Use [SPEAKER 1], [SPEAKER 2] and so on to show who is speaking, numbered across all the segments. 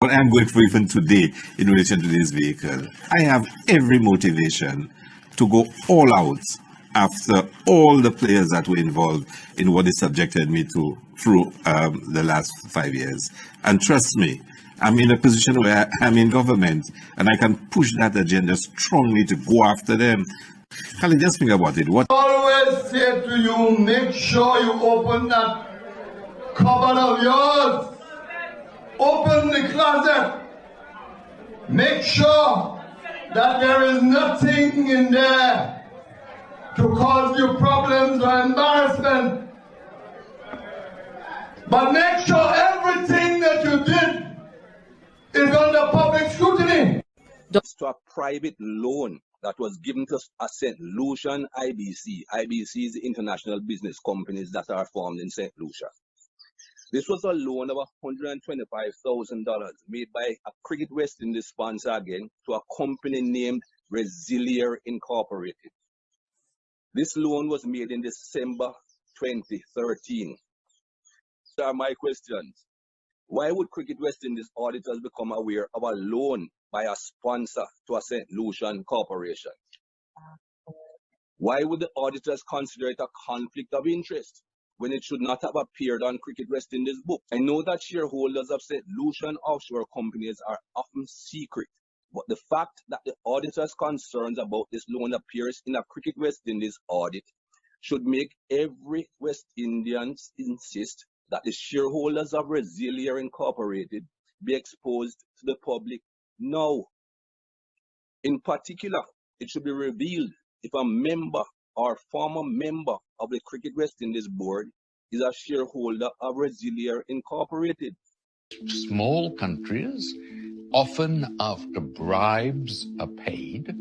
[SPEAKER 1] What I'm going for even today in relation to this vehicle, I have every motivation to go all out after all the players that were involved in what they subjected me to through the last 5 years. And trust me, I'm in a position where I'm in government and I can push that agenda strongly to go after them. Can you just think about it? What I
[SPEAKER 2] always say to you, make sure you open that cupboard of yours. Open the closet. Make sure that there is nothing in there to cause you problems or embarrassment. But make sure everything that you did is under public scrutiny.
[SPEAKER 3] To a private loan that was given to a Saint Lucian IBC. IBC is the international business companies that are formed in Saint Lucia. This was a loan of $125,000 made by a Cricket West Indies sponsor again to a company named Hiliare Incorporated. This loan was made in December 2013. These are my questions. Why would Cricket West Indies auditors become aware of a loan by a sponsor to a Saint Lucian corporation? Why would the auditors consider it a conflict of interest when it should not have appeared on Cricket West Indies' book? I know that shareholders of Saint Lucian offshore companies are often secret, but the fact that the auditors' concerns about this loan appears in a Cricket West Indies audit should make every West Indian insist that the shareholders of Hiliare Incorporated be exposed to the public now. In particular, it should be revealed if a member or former member of the Cricket West Indies board is a shareholder of Hiliare Incorporated.
[SPEAKER 4] Small countries, often after bribes are paid,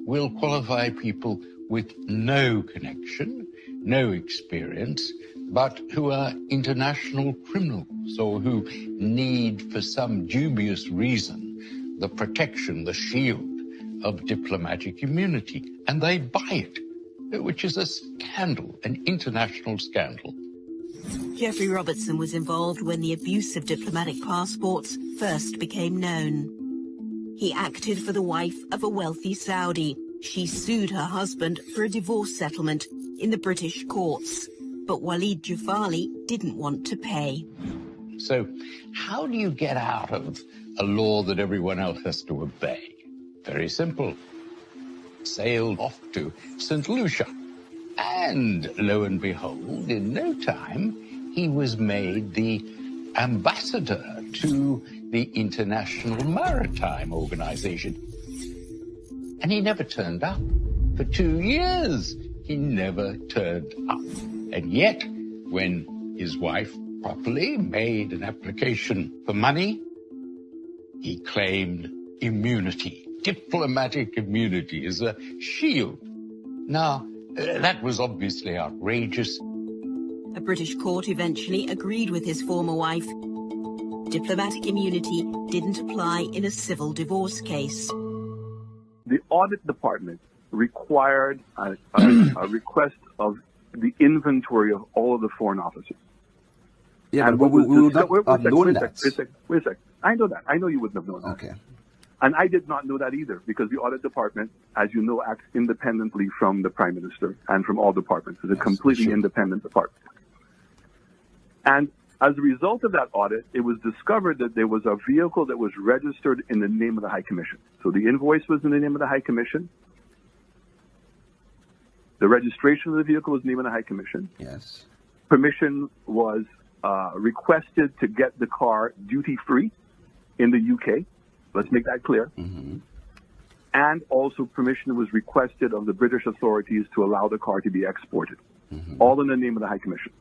[SPEAKER 4] will qualify people with no connection, no experience, but who are international criminals or who need, for some dubious reason, the protection, the shield of diplomatic immunity. And they buy it, which is a scandal, an international scandal.
[SPEAKER 5] Jeffrey Robertson was involved when the abuse of diplomatic passports first became known. He acted for the wife of a wealthy Saudi. She sued her husband for a divorce settlement in the British courts. But Walid Jufali didn't want to pay.
[SPEAKER 4] So how do you get out of a law that everyone else has to obey? Very simple. Sailed off to Saint Lucia. And lo and behold, in no time, he was made the ambassador to the International Maritime Organization. And he never turned up. For 2 years, he never turned up. And yet, when his wife properly made an application for money, he claimed immunity, diplomatic immunity as a shield. Now, that was obviously outrageous.
[SPEAKER 5] A British court eventually agreed with his former wife. Diplomatic immunity didn't apply in a civil divorce case.
[SPEAKER 6] The audit department required a request of the inventory of all of the foreign officers.
[SPEAKER 7] Yeah,
[SPEAKER 6] and
[SPEAKER 7] but we would not have known that.
[SPEAKER 6] Wait a sec. I know that. I know you wouldn't have known that.
[SPEAKER 7] Okay.
[SPEAKER 6] And I did not know that either, because the audit department, as you know, acts independently from the Prime Minister and from all departments. It's a completely independent department. And as a result of that audit, it was discovered that there was a vehicle that was registered in the name of the High Commission. So the invoice was in the name of the High Commission. The registration of the vehicle was named in the High Commission.
[SPEAKER 7] Yes.
[SPEAKER 6] Permission was requested to get the car duty-free in the UK. Let's make that clear.
[SPEAKER 7] Mm-hmm.
[SPEAKER 6] And also permission was requested of the British authorities to allow the car to be exported.
[SPEAKER 7] Mm-hmm.
[SPEAKER 6] All in the name of the High Commission.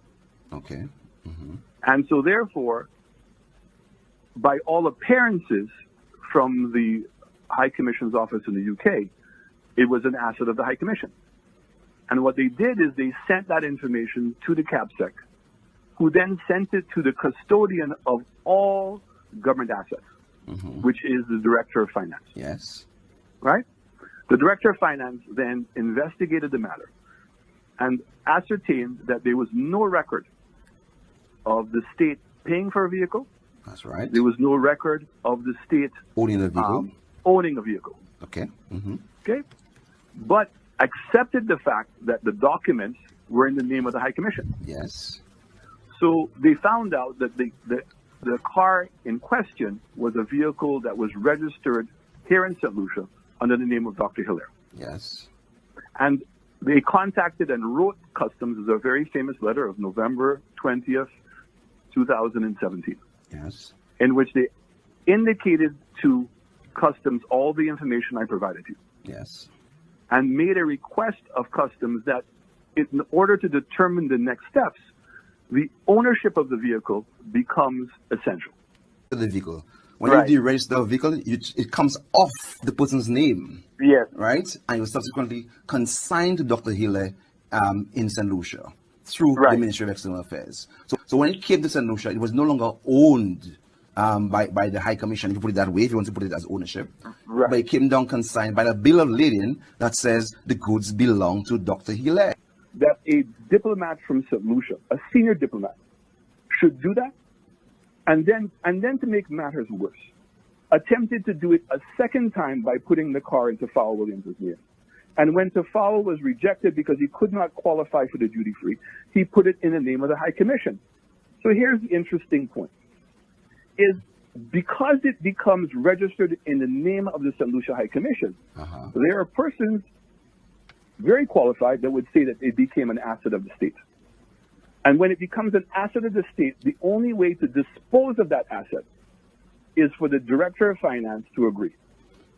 [SPEAKER 7] Okay. Mm-hmm.
[SPEAKER 6] And so therefore, by all appearances from the High Commission's office in the UK, it was an asset of the High Commission. And what they did is they sent that information to the CAPSEC, who then sent it to the custodian of all government assets,
[SPEAKER 7] mm-hmm.
[SPEAKER 6] which is the Director of Finance.
[SPEAKER 7] Yes.
[SPEAKER 6] Right? The Director of Finance then investigated the matter and ascertained that there was no record of the state paying for a vehicle
[SPEAKER 7] That's right.
[SPEAKER 6] There was no record of the state
[SPEAKER 7] owning the vehicle.
[SPEAKER 6] Owning a vehicle.
[SPEAKER 7] Okay. Mm-hmm.
[SPEAKER 6] Okay. But accepted the fact that the documents were in the name of the High Commission.
[SPEAKER 7] Yes.
[SPEAKER 6] So they found out that the car in question was a vehicle that was registered here in Saint Lucia under the name of Dr. Hilaire.
[SPEAKER 7] Yes.
[SPEAKER 6] And they contacted and wrote Customs as a very famous letter of November 20th, 2017.
[SPEAKER 7] Yes.
[SPEAKER 6] In which they indicated to Customs all the information I provided you.
[SPEAKER 7] Yes.
[SPEAKER 6] And made a request of Customs that in order to determine the next steps, the ownership of the vehicle becomes essential.
[SPEAKER 7] The vehicle. When
[SPEAKER 6] Right.
[SPEAKER 7] you deregister a vehicle, it comes off the person's name.
[SPEAKER 6] Yes.
[SPEAKER 7] Right? And it was subsequently consigned to Dr. Hilaire in Saint Lucia through
[SPEAKER 6] Right.
[SPEAKER 7] the Ministry of External Affairs. So when it came to Saint Lucia, it was no longer owned by the High Commission, if you put it that way, if you want to put it as ownership.
[SPEAKER 6] Right.
[SPEAKER 7] But it came down consigned by a bill of lading that says the goods belong to Dr. Hilaire.
[SPEAKER 6] That a diplomat from Saint Lucia, a senior diplomat, should do that, and then to make matters worse, attempted to do it a second time by putting the car into Fowler Williams' name. And when Tafawel was rejected because he could not qualify for the duty-free, he put it in the name of the High Commission. So here's the interesting point, is because it becomes registered in the name of the Saint Lucia High Commission, there are persons very qualified that would say that it became an asset of the state. And when it becomes an asset of the state, the only way to dispose of that asset is for the Director of Finance to agree.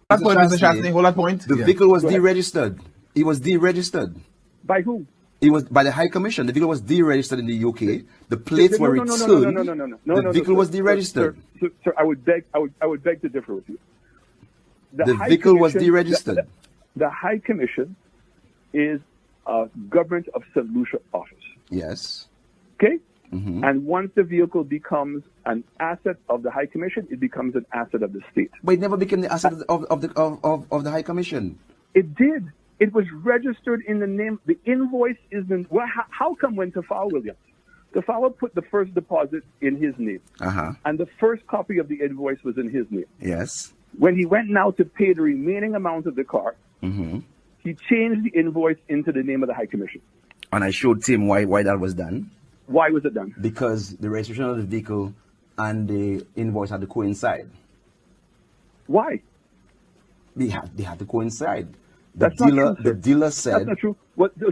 [SPEAKER 8] That point, Mr. Chastney, hold that point.
[SPEAKER 7] The vehicle was deregistered. It was deregistered.
[SPEAKER 6] By whom?
[SPEAKER 7] It was by the High Commission. The vehicle was deregistered in the UK. The plates were returned.
[SPEAKER 6] No,
[SPEAKER 7] the vehicle was deregistered.
[SPEAKER 6] Sir, I would beg to differ with you.
[SPEAKER 7] The vehicle was deregistered.
[SPEAKER 6] The High Commission is a government of Saint Lucia office.
[SPEAKER 7] Yes.
[SPEAKER 6] Okay? And once the vehicle becomes an asset of the High Commission, it becomes an asset of the state.
[SPEAKER 7] But it never became the asset of the High Commission.
[SPEAKER 6] It did. It was registered in the name. The invoice is in. Well, how come when Tafawel Williams, Tafawel put the first deposit in his name, and the first copy of the invoice was in his name.
[SPEAKER 7] Yes.
[SPEAKER 6] When he went now to pay the remaining amount of the car, he changed the invoice into the name of the High Commission.
[SPEAKER 7] And I showed Tim why that was done.
[SPEAKER 6] Why was it done?
[SPEAKER 7] Because the registration of the vehicle and the invoice had to coincide.
[SPEAKER 6] Why?
[SPEAKER 7] They had to coincide.
[SPEAKER 6] That's not true,
[SPEAKER 7] the dealer said.
[SPEAKER 6] That's not true.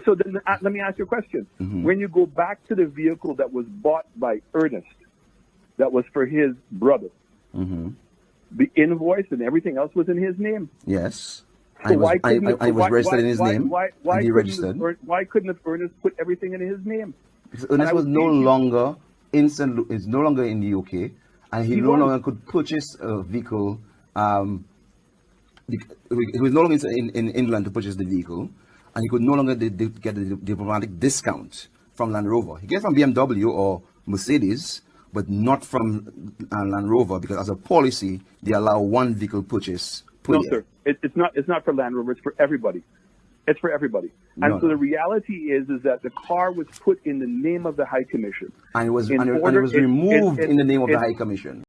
[SPEAKER 6] So then, let me ask you a question. When you go back to the vehicle that was bought by Ernest, that was for his brother, the invoice and everything else was in his name.
[SPEAKER 7] Yes.
[SPEAKER 6] So
[SPEAKER 7] I was registered in his name.
[SPEAKER 6] Why couldn't Ernest put everything in his name?
[SPEAKER 7] Because Ernest was no longer is no longer in the UK, and he no longer could purchase a vehicle. He was no longer in England to purchase the vehicle, and he could no longer get the diplomatic discount from Land Rover. He gets from BMW or Mercedes, but not from Land Rover, because as a policy, they allow one vehicle purchase per year.
[SPEAKER 6] Sir. It's not for Land Rover. It's for everybody. It's for everybody. And so the reality is that the car was put in the name of the High Commission.
[SPEAKER 7] And it was removed in the name of the High Commission.